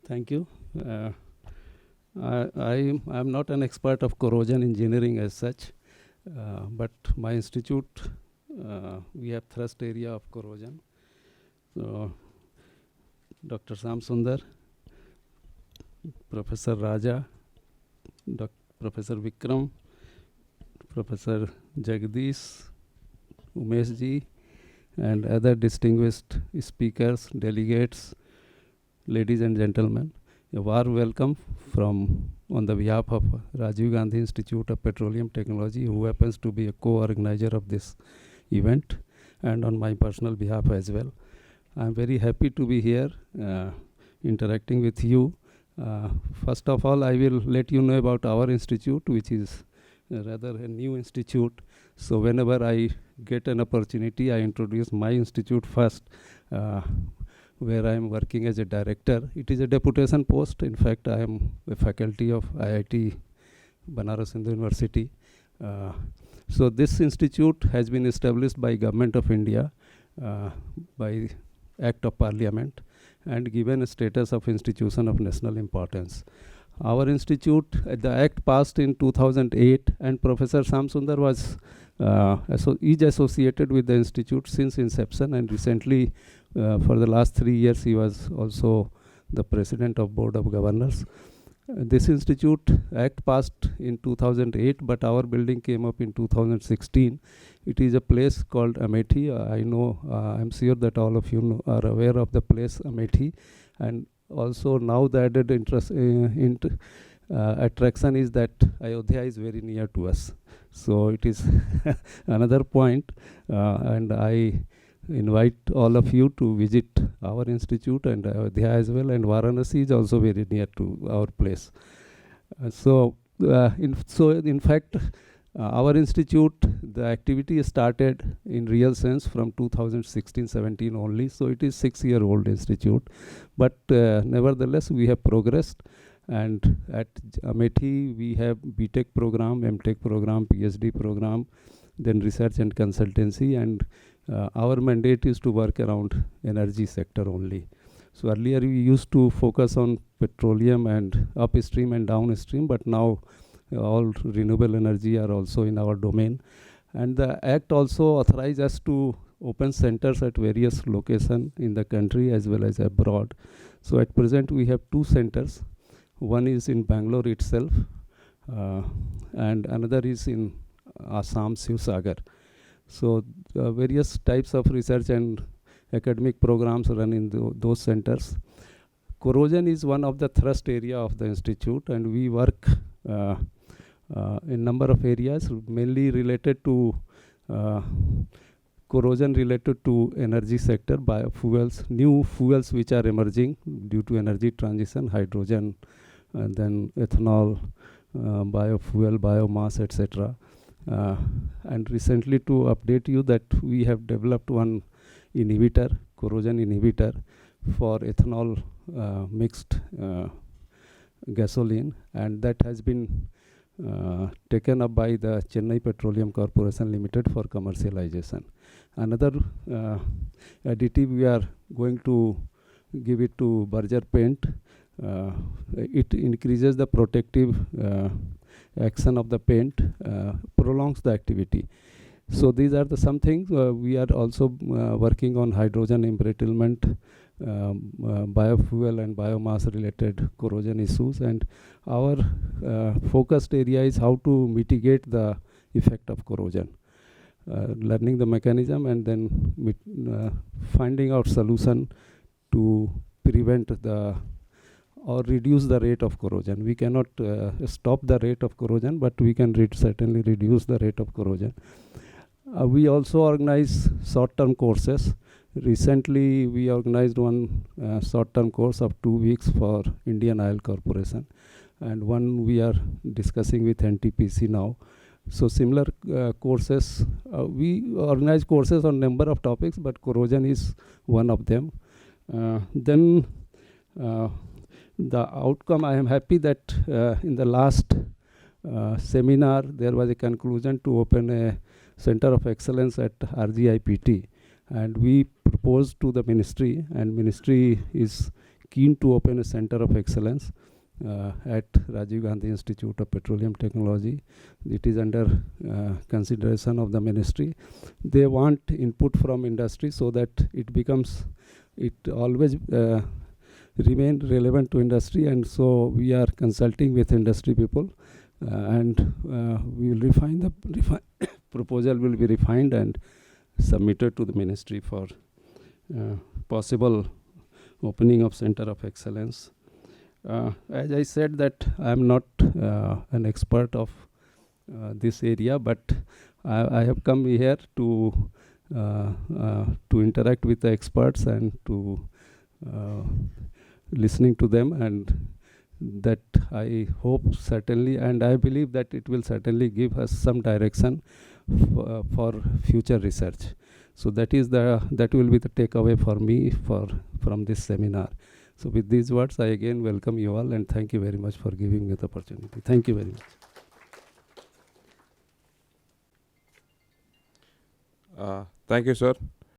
Thank you. I'm not an expert of corrosion engineering as such, but my institute, we have thrust area of corrosion. So, Dr. Sam Sundar, Professor Raja, Professor Vikram, Professor Jagdish, Umesh ji, and other distinguished speakers, delegates, ladies and gentlemen, a warm welcome on the behalf of Rajiv Gandhi Institute of Petroleum Technology, who happens to be a co-organizer of this event, and on my personal behalf as well. I'm very happy to be here interacting with you. First of all, I will let you know about our institute, which is rather a new institute. So whenever I get an opportunity, I introduce my institute first, where I am working as a director. It is a deputation post. In fact, I am a faculty of IIT Banaras Hindu University. So this institute has been established by Government of India by Act of Parliament and given a status of institution of national importance. Our institute, the act passed in 2008, and Professor Sam Sundar was is associated with the institute since inception, and recently for the last 3 years he was also the president of Board of Governors. This institute act passed in 2008, but our building came up in 2016. It is a place called Amethi. I'm sure that all of you are aware of the place Amethi, and also now the added attraction is that Ayodhya is very near to us. So it is another point, and I invite all of you to visit our institute and Ayodhya as well, and Varanasi is also very near to our place. In fact, our institute, the activity started in real sense from 2016-17 only, so it is 6-year-old institute. But nevertheless, we have progressed, and at Amethi we have BTech program, MTech program, PhD program, then research and consultancy, and our mandate is to work around energy sector only. So earlier we used to focus on petroleum and upstream and downstream, but now all renewable energy are also in our domain. And the act also authorizes us to open centers at various locations in the country as well as abroad. So at present we have 2 centers. One is in Bangalore itself, and another is in Assam, Sivsagar. So various types of research and academic programs run in those centers. Corrosion is one of the thrust area of the institute, and we work in number of areas, mainly related to corrosion related to energy sector, biofuels, new fuels which are emerging due to energy transition, hydrogen, and then ethanol, biofuel, biomass, etc. And recently, to update you, that we have developed one inhibitor, corrosion inhibitor for ethanol mixed gasoline, and that has been taken up by the Chennai Petroleum Corporation Limited for commercialization. Another additive we are going to give it to Berger paint. It increases the protective action of the paint, prolongs the activity. So these are the some things. We are also working on hydrogen embrittlement, biofuel and biomass related corrosion issues, and our focused area is how to mitigate the effect of corrosion, learning the mechanism and then finding out solution to prevent or reduce the rate of corrosion. We cannot stop the rate of corrosion, but we can certainly reduce the rate of corrosion. We also organize short-term courses. Recently, we organized one short-term course of 2 weeks for Indian Oil Corporation, and one we are discussing with NTPC now. So similar courses, we organize courses on number of topics, but corrosion is one of them. Then the outcome, I am happy that in the last seminar, there was a conclusion to open a Center of Excellence at RGIPT, and we proposed to the ministry, and ministry is keen to open a center of excellence at Rajiv Gandhi Institute of Petroleum Technology. It is under consideration of the ministry. They want input from industry so that it always remain relevant to industry, and so we are consulting with industry people, and we will refine the proposal will be refined and submitted to the ministry for possible opening of center of excellence. As I said that I am not an expert of this area, but I have come here to interact with the experts and to listening to them, and that I hope certainly, and I believe that it will certainly give us some direction for future research. So that will be the takeaway for me from this seminar. So with these words, I again welcome you all, and thank you very much for giving me the opportunity. Thank you very much. Thank you, sir.